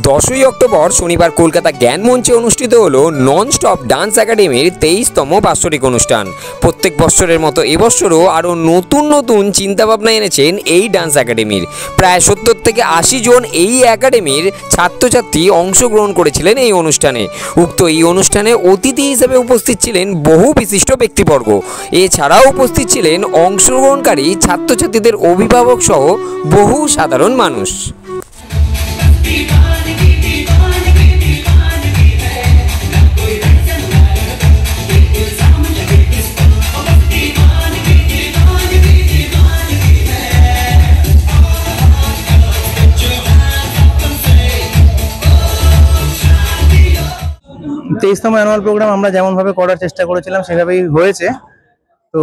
10ই October শনিবার কলকাতা জ্ঞান মঞ্চে অনুষ্ঠিত হলো নন স্টপ ডান্স একাডেমির 23তম বাৎসরিক অনুষ্ঠান। প্রত্যেক বছরের মতো এবছরও আরও নতুন নতুন চিন্তাভাবনা এনেছেন এই ডান্স একাডেমির। প্রায় 70 থেকে 80 জন এই একাডেমির ছাত্রছাত্রী অংশগ্রহণ করেছিলেন এই অনুষ্ঠানে। উক্ত এই অনুষ্ঠানে অতিথি হিসেবে উপস্থিত ছিলেন বহু বিশিষ্ট ব্যক্তিবর্গ। এছাড়াও উপস্থিত ছিলেন অংশগ্রহণকারী ছাত্রছাত্রীদের অভিভাবক সহ বহু সাধারণ মানুষ। তেইশতম অ্যানুয়াল প্রোগ্রাম আমরা যেমনভাবে করার চেষ্টা করেছিলাম সেভাবেই হয়েছে। তো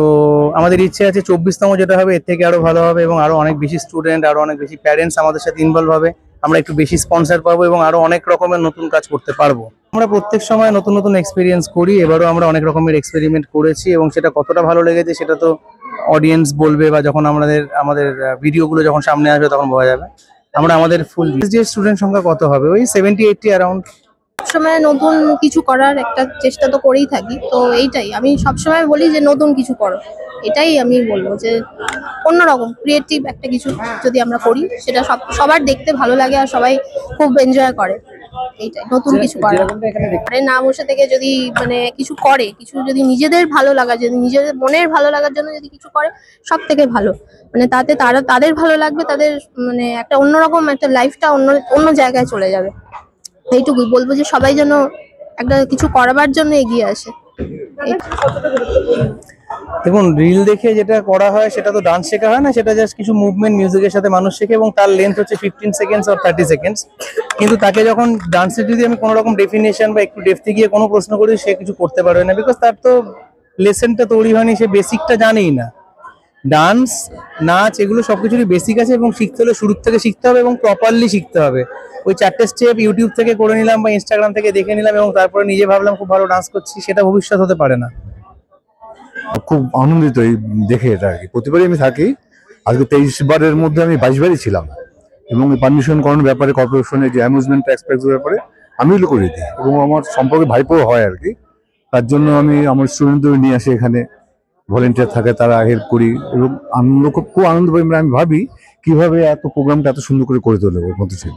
আমাদের ইচ্ছে আছে 24তম যেটা হবে এর থেকে আরো ভালো হবে এবং আরো অনেক বেশি স্টুডেন্ট, আরো অনেক বেশি প্যারেন্টস আমাদের সাথে ইনভলভ হবে। আমরা একটু বেশি স্পন্সর পাবো এবং আরো অনেক রকমের নতুন কাজ করতে পারবো। আমরা প্রত্যেক সময় নতুন নতুন এক্সপিরিয়েন্স করি, এবারও আমরা অনেক রকমের এক্সপেরিমেন্ট করেছি এবং সেটা কতটা ভালো লেগেছে সেটা তো অডিয়েন্স বলবে, বা যখন আমাদের ভিডিওগুলো যখন সামনে আসবে তখন বোঝা যাবে। আমরা আমাদের ফুল স্টুডেন্ট সংখ্যা কত হবে, ওই 70-80 অ্যারাউন্ড। সবসময় নতুন কিছু করার একটা চেষ্টা তো করেই থাকি, তো এইটাই আমি সবসময় বলি যে নতুন কিছু করো। এটাই আমি বলবো যে অন্যরকম ক্রিয়েটিভ একটা কিছু যদি আমরা করি সেটা সবার দেখতে ভালো লাগে আর সবাই খুব এনজয় করে। এইটাই নতুন কিছু করা, মানে না বসে থেকে যদি মানে কিছু করে, কিছু যদি নিজেদের ভালো লাগা, যদি নিজেদের মনের ভালো লাগার জন্য যদি কিছু করে সব থেকে ভালো। মানে তাতে তাদের ভালো লাগবে, তাদের মানে একটা অন্যরকম একটা লাইফটা অন্য জায়গায় চলে যাবে। এইটুকুই বলবো যে সবাই যেন একটা কিছু করাবার জন্য এগিয়ে আসে। দেখুন, রিল দেখে যেটা করা হয় সেটা তো ডান্স শেখা হয় না, সেটা জাস্ট কিছু মুভমেন্ট মিউজিকের সাথে মানুষ শেখে এবং তার লেন্থ হচ্ছে 15 সেকেন্ডস আর 30 সেকেন্ডস। কিন্তু তাকে যখন ডান্সের যদি আমি কোনো রকম ডেফিনেশন বা একটু ডেপথে গিয়ে কোনো প্রশ্ন করি, সে কিছু করতে পারবে না, বিকজ তার তো লেসনটা তৈরি হয়নি, সে বেসিকটা জানেই না। ডান্স, নাচ এগুলো সবকিছুরই বেসিক আছে এবং শিখতে হলে শুরু থেকে শিখতে হবে এবং প্রপারলি শিখতে হবে। ওই 4টে স্টেপ ইউটিউব থেকে করে নিলাম বা ইনস্টাগ্রাম থেকে দেখে নিলাম এবং তারপরে নিজে ভাবলাম খুব ভালো ডান্স করছি, সেটা ভবিষ্যৎ হতে পারে না। খুব আনন্দিত এই দেখে, এটা আর কি প্রতিবারই আমি থাকি। আজকে 23 বারের মধ্যে আমি 22 বারই ছিলাম এবং পারমিশন করানোর ব্যাপারে কর্পোরেশনের যে অ্যামিউজমেন্ট ট্যাক্সের ব্যাপারে আমি করে দিই এবং আমার সম্পর্কে ভাইপো হয় আর কি। তার জন্য আমি আমার স্টুডেন্টদের নিয়ে আসি, এখানে ভলেন্টিয়ার থাকে, তারা হেল্প করি এবং খুব আনন্দ পাই। আমি ভাবি কিভাবে এত প্রোগ্রামটা এত সুন্দর করে তোলে ওর মধ্যে ছিল।